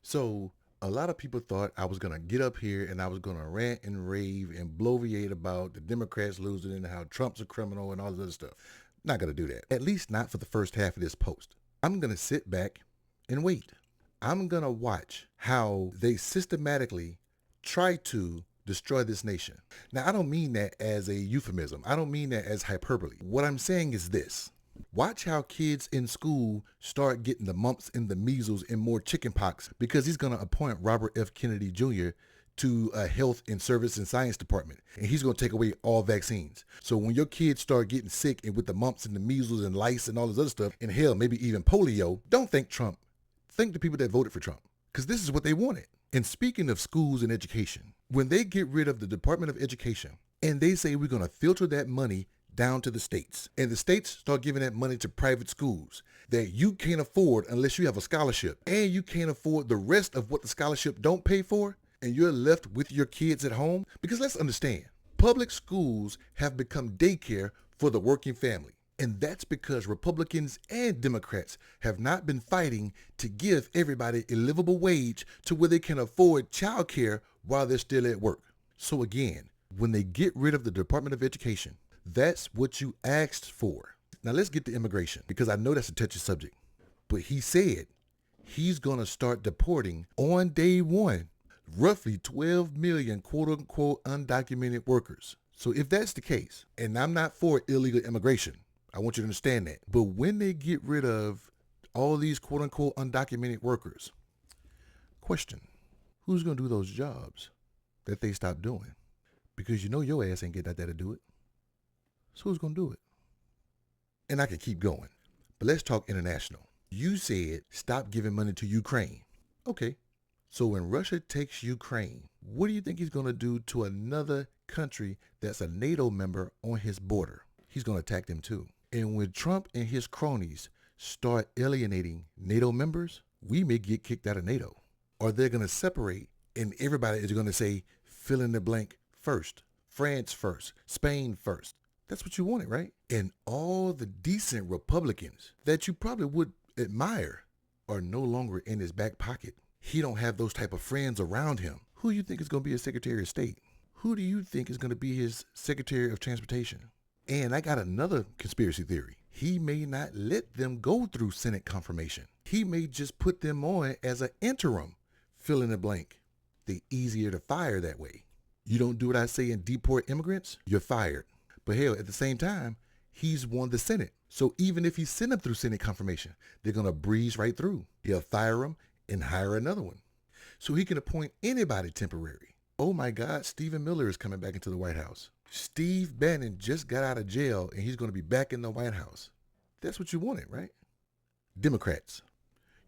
So a lot of people thought I was going to get up here and I was going to rant and rave and bloviate about the Democrats losing and how Trump's a criminal and all this other stuff. Not going to do that. At least not for the first half of this post. I'm going to sit back and wait. I'm going to watch how they systematically try to destroy this nation. Now, I don't mean that as a euphemism. I don't mean that as hyperbole. What I'm saying is this. Watch how kids in school start getting the mumps and the measles and more chicken pox because he's going to appoint Robert F. Kennedy Jr. to a health and service and science department. And he's going to take away all vaccines. So when your kids start getting sick and with the mumps and the measles and lice and all this other stuff, and hell, maybe even polio, don't think Trump. Think the people that voted for Trump, because this is what they wanted. And speaking of schools and education, when they get rid of the Department of Education and they say we're going to filter that money down to the states, and the states start giving that money to private schools that you can't afford unless you have a scholarship, and you can't afford the rest of what the scholarship don't pay for, and you're left with your kids at home. Because let's understand, public schools have become daycare for the working family. And that's because Republicans and Democrats have not been fighting to give everybody a livable wage to where they can afford child care while they're still at work. So again, when they get rid of the Department of Education, that's what you asked for. Now let's get to immigration, because I know that's a touchy subject. But he said he's going to start deporting on day one roughly 12 million quote unquote undocumented workers. So if that's the case, and I'm not for illegal immigration, I want you to understand that. But when they get rid of all these quote unquote undocumented workers, question, who's going to do those jobs that they stopped doing? Because you know your ass ain't get out there to do it. So who's going to do it? And I can keep going. But let's talk international. You said stop giving money to Ukraine. Okay. So when Russia takes Ukraine, what do you think he's going to do to another country that's a NATO member on his border? He's going to attack them too. And when Trump and his cronies start alienating NATO members, we may get kicked out of NATO. Or they're going to separate and everybody is going to say fill in the blank first. France first. Spain first. That's what you wanted, right? And all the decent Republicans that you probably would admire are no longer in his back pocket. He don't have those type of friends around him. Who do you think is going to be his Secretary of State? Who do you think is going to be his Secretary of Transportation? And I got another conspiracy theory. He may not let them go through Senate confirmation. He may just put them on as an interim, fill in the blank. They're easier to fire that way. You don't do what I say and deport immigrants, you're fired. But hell, at the same time, he's won the Senate. So even if he sent them through Senate confirmation, they're going to breeze right through. He'll fire them and hire another one. So he can appoint anybody temporary. Oh my God, Stephen Miller is coming back into the White House. Steve Bannon just got out of jail and he's going to be back in the White House. That's what you wanted, right? Democrats,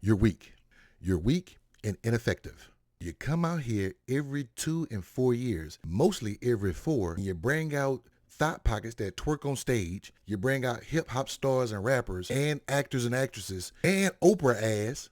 you're weak. You're weak and ineffective. You come out here every 2 and 4 years, mostly every 4, and you bring out thought pockets that twerk on stage. You bring out hip hop stars and rappers and actors and actresses and Oprah ass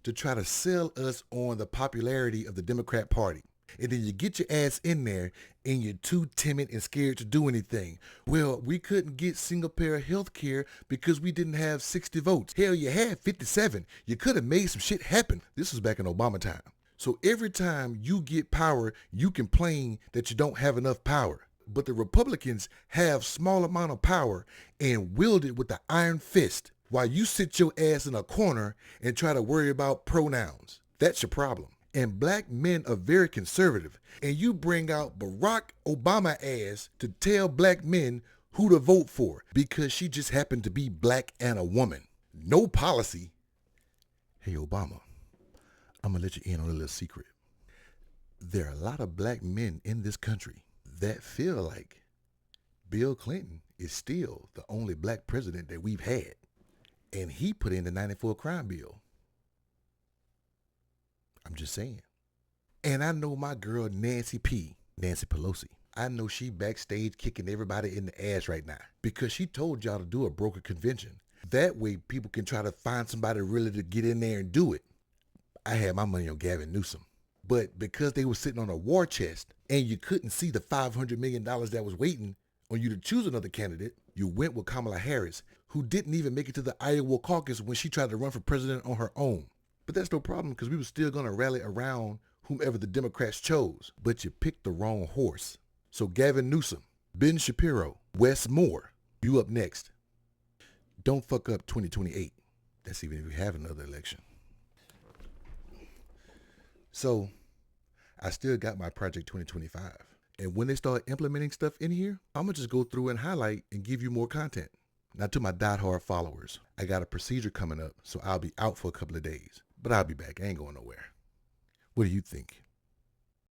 to try to sell us on the popularity of the Democrat Party. And then you get your ass in there and you're too timid and scared to do anything. Well, we couldn't get single payer health care because we didn't have 60 votes. Hell, you had 57. You could have made some shit happen. This was back in Obama time. So every time you get power, you complain that you don't have enough power. But the Republicans have small amount of power and wield it with the iron fist while you sit your ass in a corner and try to worry about pronouns. That's your problem. And black men are very conservative. And you bring out Barack Obama ass to tell black men who to vote for because she just happened to be black and a woman. No policy. Hey, Obama, I'm going to let you in on a little secret. There are a lot of black men in this country that feel like Bill Clinton is still the only black president that we've had. And he put in the 94 crime bill. I'm just saying. And I know my girl Nancy Pelosi. I know she backstage kicking everybody in the ass right now because she told y'all to do a broker convention. That way people can try to find somebody really to get in there and do it. I had my money on Gavin Newsom. But because they were sitting on a war chest and you couldn't see the $500 million that was waiting on you to choose another candidate, you went with Kamala Harris, who didn't even make it to the Iowa caucus when she tried to run for president on her own. But that's no problem because we were still going to rally around whomever the Democrats chose. But you picked the wrong horse. So Gavin Newsom, Ben Shapiro, Wes Moore, you up next. Don't fuck up 2028. That's even if we have another election. So I still got my Project 2025. And when they start implementing stuff in here, I'm going to just go through and highlight and give you more content. Now to my diehard followers, I got a procedure coming up, so I'll be out for a couple of days. But I'll be back. I ain't going nowhere. What do you think?